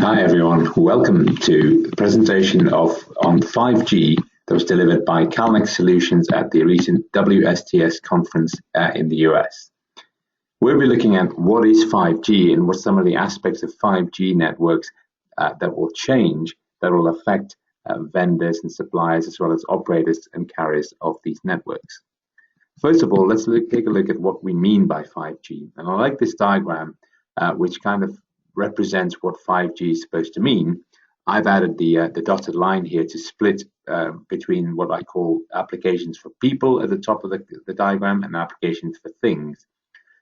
Hi everyone, welcome to the presentation on 5G that was delivered by Calnex Solutions at the recent WSTS conference in the US. We'll be looking at what is 5G and what some of the aspects of 5G networks that will change, that will affect vendors and suppliers as well as operators and carriers of these networks. First of all, let's take a look at what we mean by 5G. And I like this diagram, which kind of represents what 5G is supposed to mean. I've added the dotted line here to split between what I call applications for people at the top of the diagram and applications for things.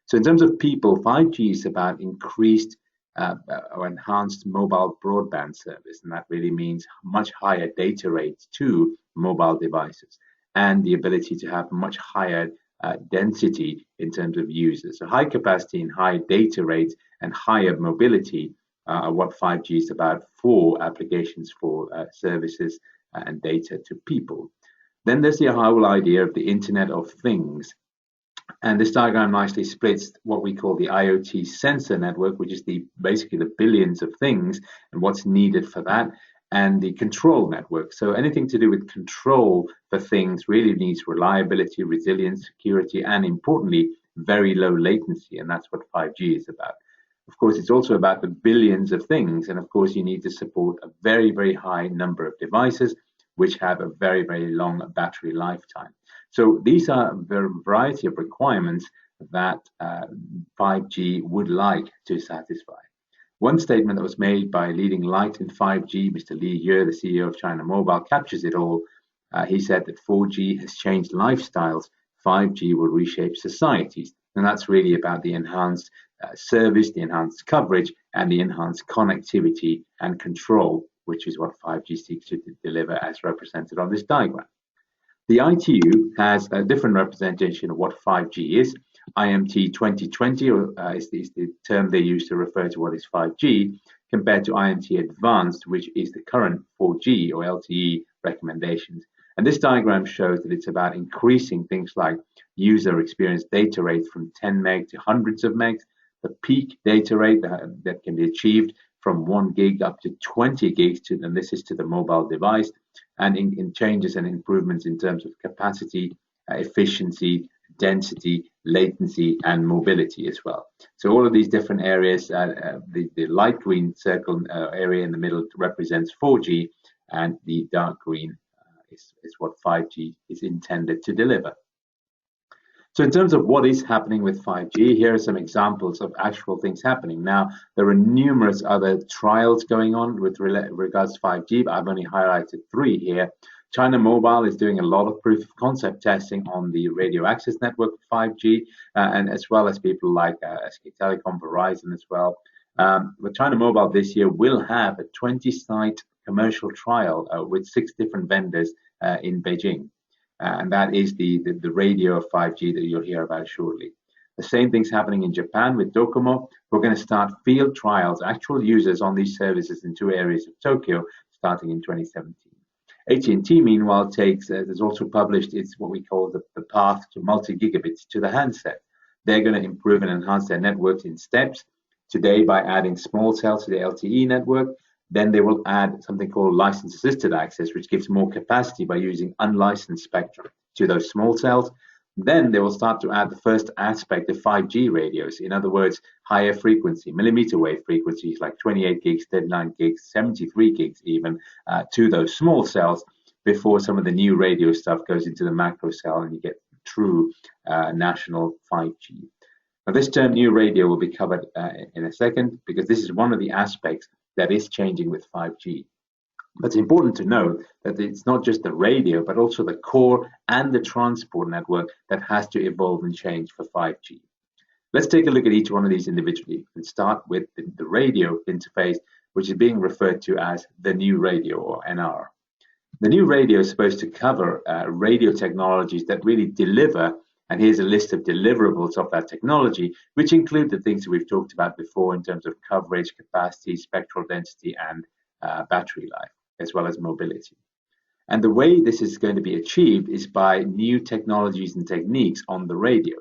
So in terms of people, 5G is about increased or enhanced mobile broadband service, and that really means much higher data rates to mobile devices and the ability to have much higher density in terms of users. So high capacity and high data rates and higher mobility are what 5G is about for applications for services and data to people. Then there's the whole idea of the Internet of Things. And this diagram nicely splits what we call the IoT sensor network, which is basically the billions of things and what's needed for that, and the control network. So anything to do with control for things really needs reliability, resilience, security, and importantly, very low latency. And that's what 5G is about. Of course, it's also about the billions of things. And of course, you need to support a very, very high number of devices, which have a very, very long battery lifetime. So these are a variety of requirements that 5G would like to satisfy. One statement that was made by leading light in 5G, Mr. Li Ye, the CEO of China Mobile, captures it all. He said that 4G has changed lifestyles, 5G will reshape societies. And that's really about the enhanced service, the enhanced coverage, and the enhanced connectivity and control, which is what 5G seeks to deliver as represented on this diagram. The ITU has a different representation of what 5G is. IMT 2020 is the term they use to refer to what is 5G, compared to IMT Advanced, which is the current 4G or LTE recommendations. And this diagram shows that it's about increasing things like user experience data rates from 10 meg to hundreds of megs, the peak data rate that can be achieved from 1 gig up to 20 gigs, and this is to the mobile device, and in changes and improvements in terms of capacity, efficiency, density, latency, and mobility as well. So all of these different areas, the light green circle area in the middle represents 4G, and the dark green is what 5G is intended to deliver. So in terms of what is happening with 5G, here are some examples of actual things happening. Now, there are numerous other trials going on with regards to 5G, but I've only highlighted 3 here. China Mobile is doing a lot of proof of concept testing on the radio access network 5G, and as well as people like SK Telecom, Verizon as well. But China Mobile this year will have a 20-site commercial trial with 6 different vendors in Beijing. And that is the radio of 5G that you'll hear about shortly. The same thing's happening in Japan with DoCoMo. We're going to start field trials, actual users on these services in 2 areas of Tokyo, starting in 2017. AT&T, meanwhile, has also published what we call the path to multi-gigabits to the handset. They're going to improve and enhance their networks in steps, today by adding small cells to the LTE network. Then they will add something called license-assisted access, which gives more capacity by using unlicensed spectrum to those small cells. Then they will start to add the first aspect of 5G radios. In other words, higher frequency, millimeter wave frequencies like 28 gigs, 39 gigs, 73 gigs even, to those small cells before some of the new radio stuff goes into the macro cell and you get true national 5G. Now, this term new radio will be covered in a second, because this is one of the aspects that is changing with 5G. But it's important to note that it's not just the radio, but also the core and the transport network that has to evolve and change for 5G. Let's take a look at each one of these individually and start with the radio interface, which is being referred to as the new radio, or NR. The new radio is supposed to cover radio technologies that really deliver, and here's a list of deliverables of that technology, which include the things that we've talked about before in terms of coverage, capacity, spectral density, and battery life, as well as mobility. And the way this is going to be achieved is by new technologies and techniques on the radio.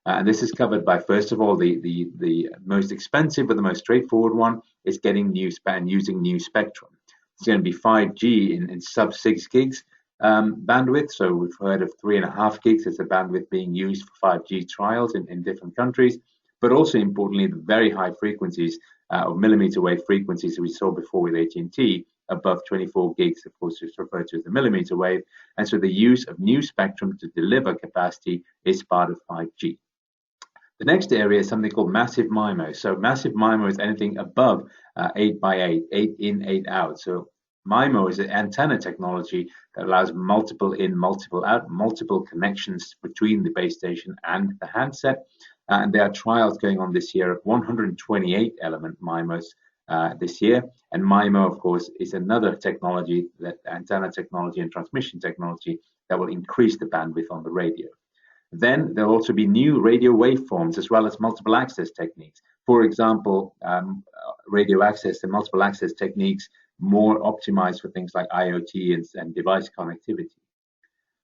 And this is covered by, first of all, the most expensive but the most straightforward one, is getting new and using new spectrum. It's going to be 5G in sub 6 gigs bandwidth. So we've heard of 3.5 gigs as a bandwidth being used for 5G trials in different countries, but also importantly, the very high frequencies of millimeter wave frequencies that we saw before with AT&T, above 24 gigs, of course, is referred to as the millimeter wave. And so the use of new spectrum to deliver capacity is part of 5G. The next area is something called massive MIMO. So massive MIMO is anything above 8 by 8, 8 in, 8 out. So MIMO is an antenna technology that allows multiple in, multiple out, multiple connections between the base station and the handset. And there are trials going on this year of 128 element MIMOs this year. And MIMO, of course, is another technology, that antenna technology and transmission technology, that will increase the bandwidth on the radio. Then there'll also be new radio waveforms as well as multiple access techniques. For example, radio access and multiple access techniques more optimized for things like IoT and device connectivity.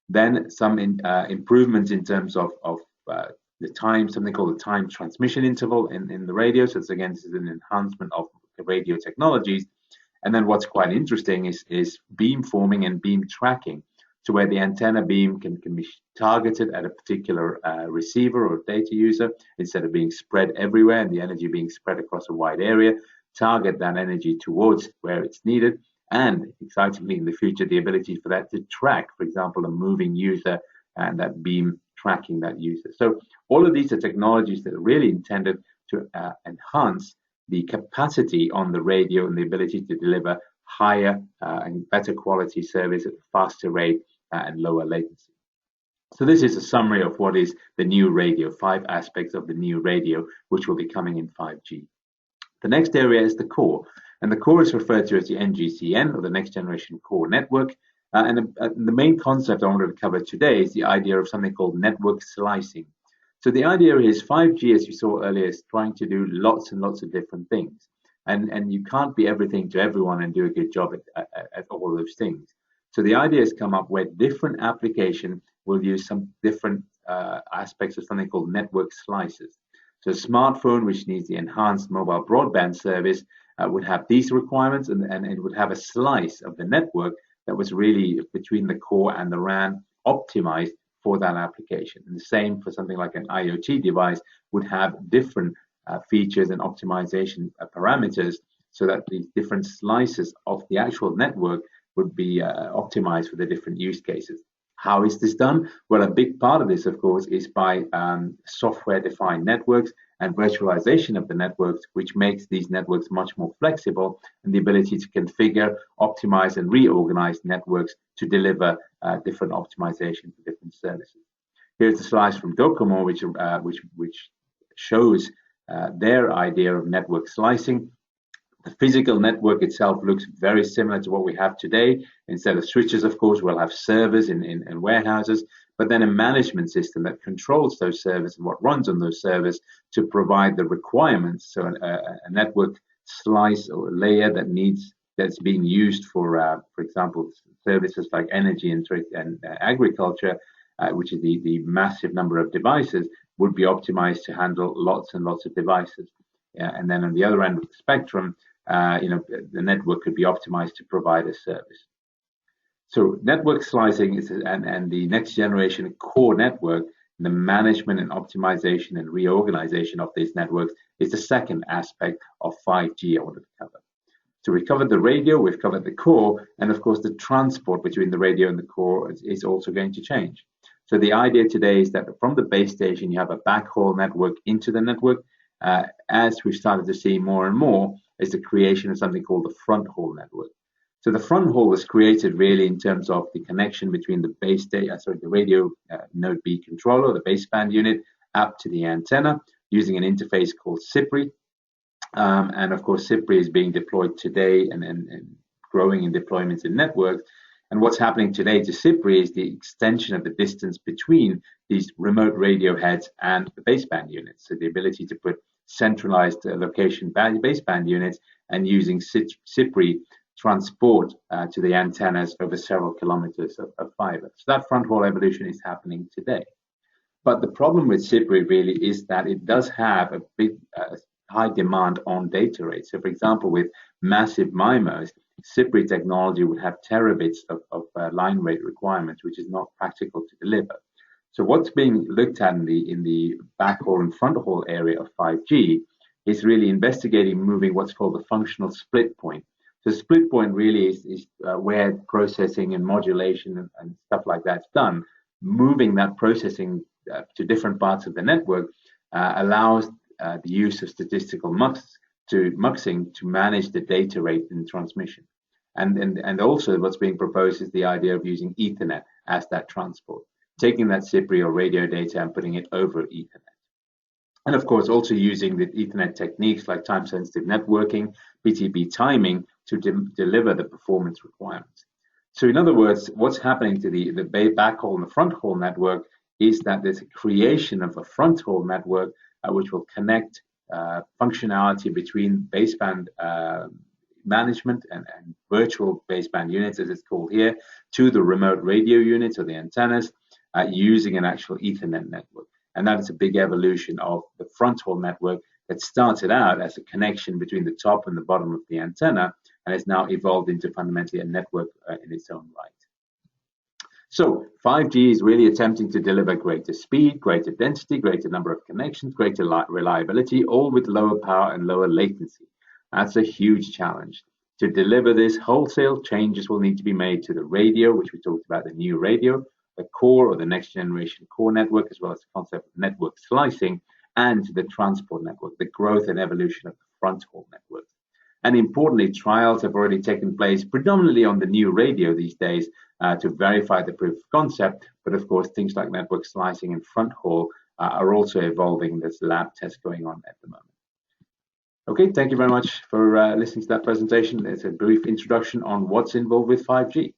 Then some improvements in terms of the time, something called the time transmission interval in the radio. So it's, again, this is an enhancement of the radio technologies. And then what's quite interesting is beam forming and beam tracking. So where the antenna beam can be targeted at a particular receiver or data user, instead of being spread everywhere and the energy being spread across a wide area, target that energy towards where it's needed. And excitingly, in the future, the ability for that to track, for example, a moving user and that beam tracking that user. So all of these are technologies that are really intended to enhance the capacity on the radio and the ability to deliver higher and better quality service at a faster rate and lower latency. So this is a summary of what is the new radio, 5 aspects of the new radio, which will be coming in 5G. The next area is the core, and the core is referred to as the NGCN, or the Next Generation Core Network. And the main concept I wanted to cover today is the idea of something called network slicing. So the idea is 5G, as you saw earlier, is trying to do lots and lots of different things. And you can't be everything to everyone and do a good job at all those things. So the idea has come up where different application will use some different aspects of something called network slices. So a smartphone, which needs the enhanced mobile broadband service, would have these requirements, and it would have a slice of the network that was really between the core and the RAN, optimized for that application. And the same for something like an IoT device would have different features and optimization parameters, so that these different slices of the actual network would be optimized for the different use cases. How is this done? Well, a big part of this, of course, is by software-defined networks and virtualization of the networks, which makes these networks much more flexible, and the ability to configure, optimize, and reorganize networks to deliver different optimization for different services. Here's the slides from DoCoMo, which shows their idea of network slicing. The physical network itself looks very similar to what we have today. Instead of switches, of course, we'll have servers in warehouses, but then a management system that controls those servers and what runs on those servers to provide the requirements. So a network slice or layer that's being used for example, services like energy and agriculture, which is the massive number of devices, would be optimized to handle lots and lots of devices. And then on the other end of the spectrum, the network could be optimized to provide a service. So network slicing is and the next generation core network, the management and optimization and reorganization of these networks is the second aspect of 5G I wanted to cover. So we covered the radio, we've covered the core, and of course the transport between the radio and the core is also going to change. So the idea today is that from the base station you have a backhaul network into the network. As we've started to see more and more, is the creation of something called the Fronthaul network. So the Fronthaul was created really in terms of the connection between the the radio node B controller, the baseband unit, up to the antenna using an interface called CPRI. And of course, CPRI is being deployed today and growing in deployments in networks. And what's happening today to CPRI is the extension of the distance between these remote radio heads and the baseband units. So the ability to put centralized location baseband units and using CPRI transport to the antennas over several kilometers of fiber. So that Fronthaul evolution is happening today. But the problem with CPRI really is that it does have a big high demand on data rates. So for example, with massive MIMOs, CPRI technology would have terabits of line rate requirements, which is not practical to deliver. So what's being looked at in the backhaul and fronthaul area of 5G is really investigating moving what's called the functional split point. So split point really is where processing and modulation and stuff like that's done. Moving that processing to different parts of the network allows the use of statistical muxing to manage the data rate in transmission. And also what's being proposed is the idea of using Ethernet as that transport, taking that CPRI or radio data and putting it over Ethernet. And of course, also using the Ethernet techniques like time-sensitive networking, PTP timing to deliver the performance requirements. So in other words, what's happening to the backhaul and the fronthaul network is that there's a creation of a fronthaul network which will connect functionality between baseband management and virtual baseband units, as it's called here, to the remote radio units or the antennas using an actual Ethernet network. And that is a big evolution of the fronthaul network that started out as a connection between the top and the bottom of the antenna and has now evolved into fundamentally a network in its own right. So 5G is really attempting to deliver greater speed, greater density, greater number of connections, greater reliability, all with lower power and lower latency. That's a huge challenge. To deliver this, wholesale changes will need to be made to the radio, which we talked about, the new radio, the core or the next generation core network, as well as the concept of network slicing, and the transport network, the growth and evolution of the fronthaul network. And importantly, trials have already taken place predominantly on the new radio these days to verify the proof of concept. But of course, things like network slicing and fronthaul are also evolving. There's lab tests going on at the moment. Okay, thank you very much for listening to that presentation. It's a brief introduction on what's involved with 5G.